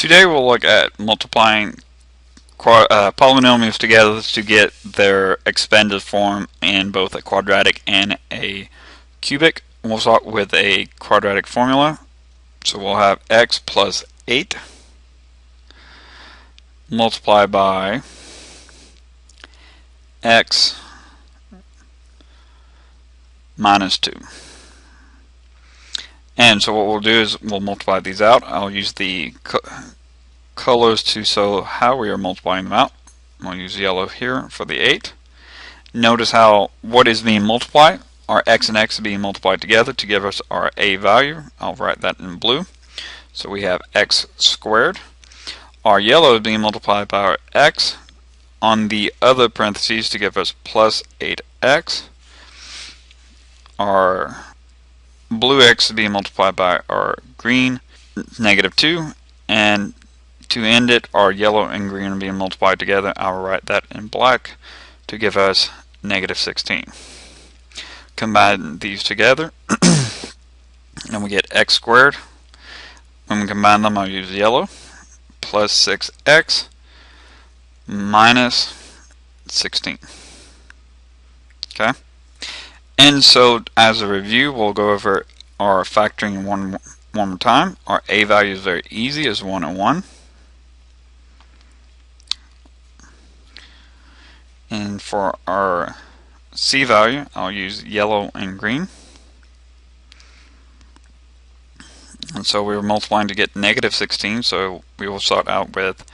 Today we'll look at multiplying polynomials together to get their expanded form in both a quadratic and a cubic. We'll start with a quadratic formula. So we'll have x plus 8 multiplied by x minus 2. And so what we'll do is we'll multiply these out. I'll use the colors to show how we are multiplying them out. I'll use yellow here for the 8. Notice how what is being multiplied. Our x and x are being multiplied together to give us our a value. I'll write that in blue. So we have x squared. Our yellow is being multiplied by our x on the other parentheses to give us plus 8x. Our blue x is being multiplied by our green, negative 2, and to end it, our yellow and green are being multiplied together. I'll write that in black to give us negative 16. Combine these together, and we get x squared. When we combine them, I'll use yellow, plus 6x minus 16. Okay? And so, as a review, we'll go over our factoring one more time. Our a value is very easy, is 1 and 1. And for our c value, I'll use yellow and green. And so we were multiplying to get negative 16, so we will start out with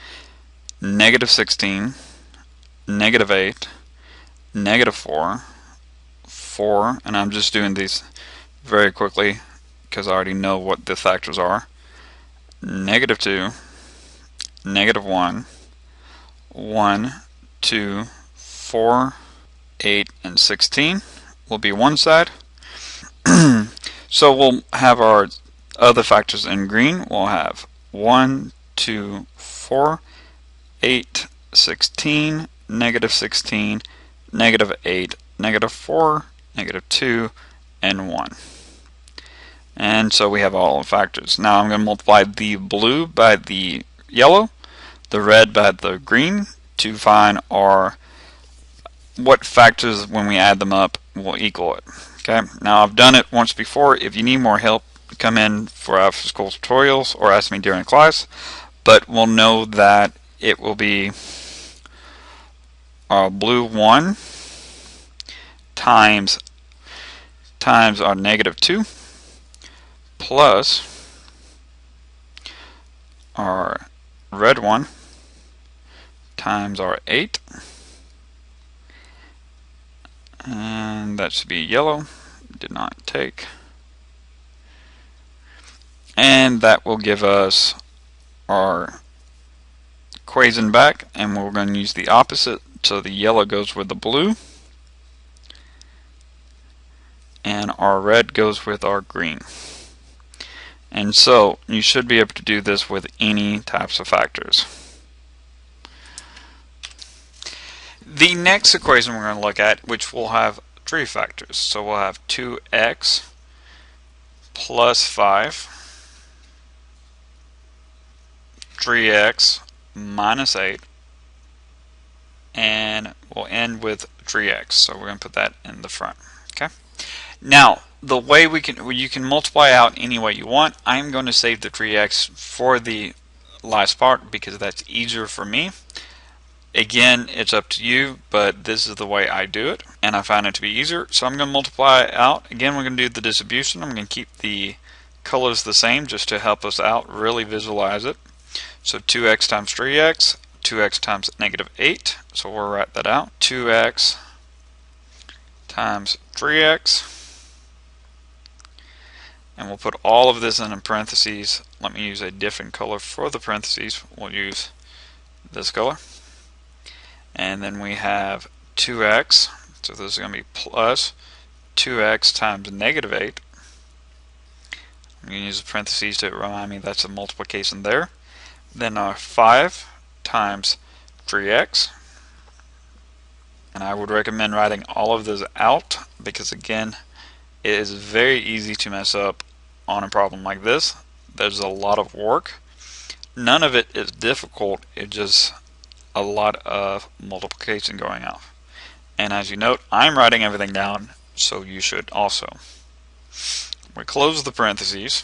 negative 16, negative 8, negative 4, 4, and I'm just doing these very quickly because I already know what the factors are. Negative 2, negative 1, 1, 2, 4, 8, and 16 will be one side. So we'll have our other factors in green. We'll have 1, 2, 4, 8, 16, negative 16, negative 8, negative 4, negative 2, and 1. And so we have all the factors. Now I'm going to multiply the blue by the yellow, the red by the green to find our what factors when we add them up will equal it. Okay. Now I've done it once before. If you need more help, come in for after school tutorials or ask me during class. But we'll know that it will be our blue 1 times our negative 2 plus our red 1 times our 8, and that should be yellow, did not take, and that will give us our equation back, and we're going to use the opposite, so the yellow goes with the blue and our red goes with our green. And so you should be able to do this with any types of factors. The next equation we're going to look at, which will have 3 factors. So we'll have 2x plus 5, 3x minus 8, and we'll end with 3x. So we're going to put that in the front. Okay. Now, the way you can multiply out any way you want. I'm going to save the 3x for the last part because that's easier for me. Again, it's up to you, but this is the way I do it, and I find it to be easier. So I'm going to multiply out. Again, we're going to do the distribution. I'm going to keep the colors the same just to help us out, really visualize it. So 2x times 3x, 2x times negative 8. So we'll write that out. 2x times 3x. And we'll put all of this in parentheses. Let me use a different color for the parentheses. We'll use this color. And then we have 2x, so this is going to be plus 2x times negative 8. I'm going to use the parentheses to remind me that's a multiplication there. Then our 5 times 3x. And I would recommend writing all of this out because, again, it is very easy to mess up on a problem like this. There's a lot of work. none of it is difficult. It's just a lot of multiplication going off. And as you note, I'm writing everything down, so you should also. We close the parentheses.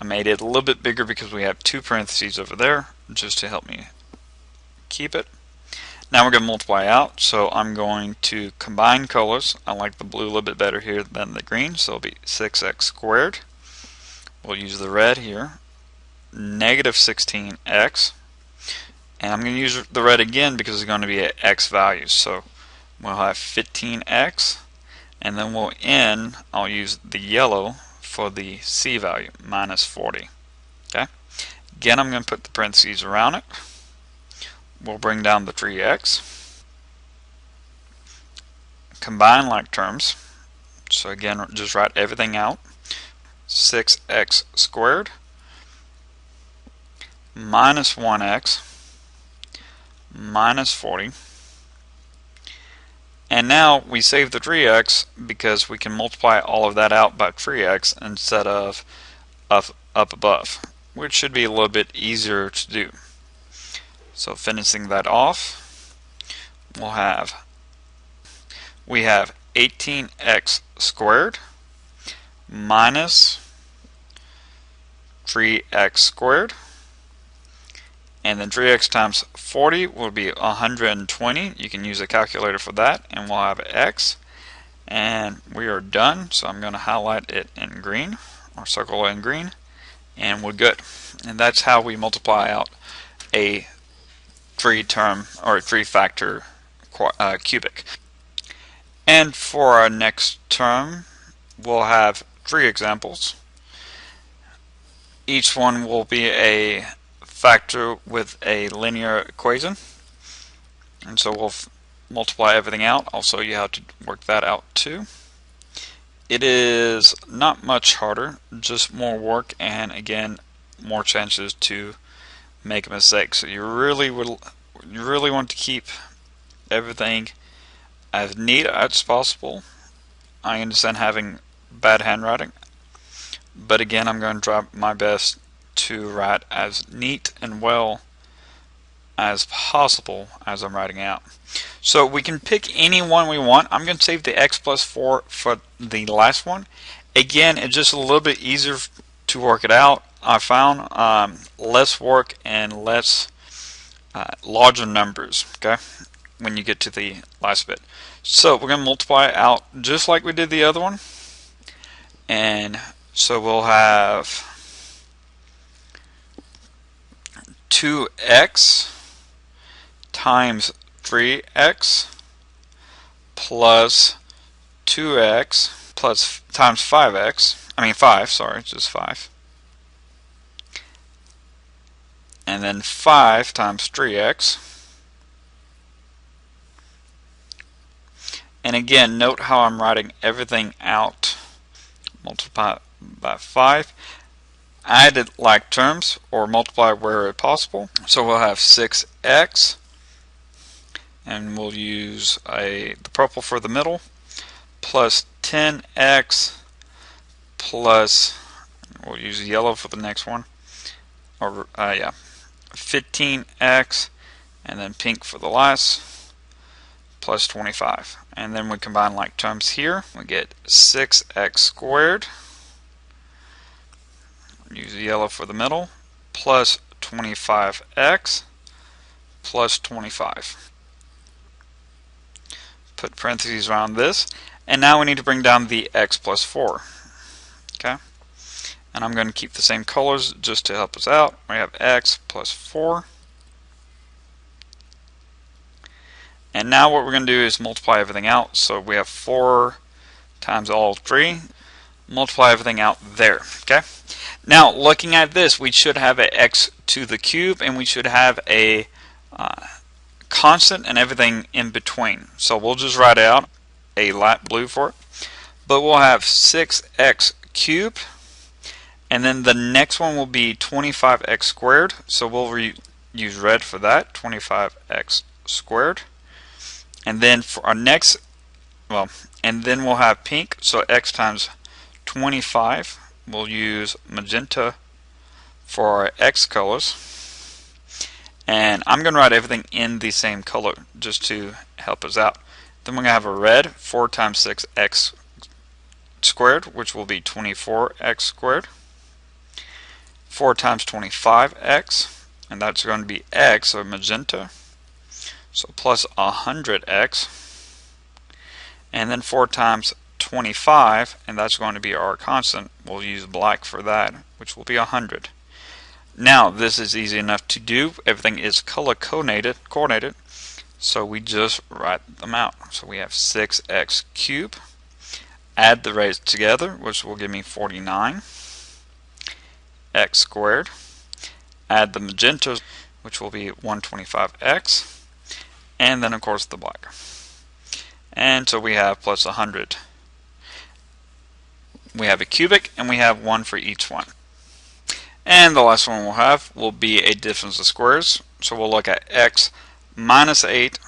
I made it a little bit bigger because we have two parentheses over there, just to help me keep it. Now we're going to multiply out, so I'm going to combine colors. I like the blue a little bit better here than the green, so it'll be 6x squared. We'll use the red here, negative 16x. And I'm going to use the red again because it's going to be at x values. So we'll have 15x, and then we'll end, I'll use the yellow for the c value, minus 40. Okay. Again, I'm going to put the parentheses around it. We'll bring down the 3x. Combine like terms. So again, just write everything out. 6x squared minus 1x minus 40. And now we save the 3x because we can multiply all of that out by 3x instead of up above, which should be a little bit easier to do. So finishing that off, we have 18x squared minus 3x squared, and then 3x times 40 will be 120. You can use a calculator for that, and we'll have x, and we are done. So I'm going to highlight it in green, or circle it in green, and we're good. And that's how we multiply out a 3-term or a 3-factor cubic. And for our next term, we'll have 3 examples. Each one will be a factor with a linear equation, and so we'll multiply everything out. I'll show you how to work that out too. It is not much harder, just more work, and again, more chances to make a mistake. So you really want to keep everything as neat as possible. I understand having bad handwriting, but again, I'm going to try my best to write as neat and well as possible as I'm writing out. So we can pick any one we want. I'm going to save the x plus 4 for the last one. Again, it's just a little bit easier to work it out. I found less work and less larger numbers, okay, when you get to the last bit. So we're going to multiply out just like we did the other one, and so we'll have 2x times 3x plus 2x plus times 5, just 5. And then 5 times 3x. And again, note how I'm writing everything out. Multiply by 5. Add it like terms or multiply where possible. So we'll have 6x, and we'll use the purple for the middle, plus 10x plus, we'll use yellow for the next one, or 15x, and then pink for the last, plus 25. And then we combine like terms here. We get 6x squared, use yellow for the middle, plus 25x plus 25. Put parentheses around this, and now we need to bring down the x plus 4. Okay, and I'm going to keep the same colors just to help us out. We have x plus 4. And now what we're going to do is multiply everything out. So we have 4 times all 3. Multiply everything out there. Okay. Now looking at this, we should have a x to the cube, and we should have a constant and everything in between. So we'll just write out a light blue for it. But we'll have 6x cubed, and then the next one will be 25x squared. So we'll use red for that, 25x squared. And then for our next, and then we'll have pink, so x times 25. We'll use magenta for our x colors. And I'm going to write everything in the same color just to help us out. Then we're going to have a red, 4 times 6x squared, which will be 24x squared. 4 times 25x, and that's going to be x, or magenta, so plus 100x. And then 4 times 25, and that's going to be our constant. We'll use black for that, which will be 100. Now this is easy enough to do. Everything is color coordinated, so we just write them out. So we have 6x cubed. Add the rays together, which will give me 49 x squared. Add the magenta, which will be 125x, and then of course the black. And so we have plus 100. We have a cubic, and we have 1 for each one. And the last one we'll have will be a difference of squares. So we'll look at x minus 8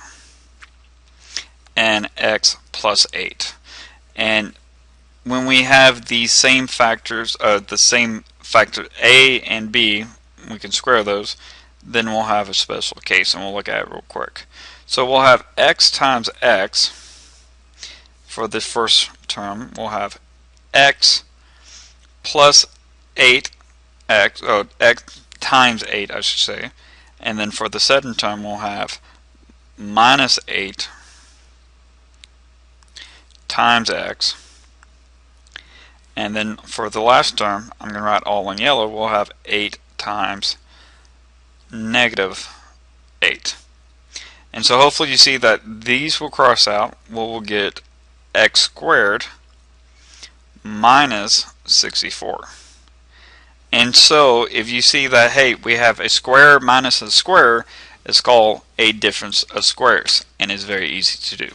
and x plus 8. And when we have the same factors, the same factor a and b, we can square those, then we'll have a special case, and we'll look at it real quick. So we'll have x times x for the first term. We'll have x plus 8x, x times 8, I should say. And then for the second term, we'll have minus 8 times x. And then for the last term, I'm going to write all in yellow, we'll have 8 times negative 8. And so hopefully you see that these will cross out. We'll get x squared minus 64. And so if you see that, hey, we have a square minus a square, it's called a difference of squares, and it's very easy to do.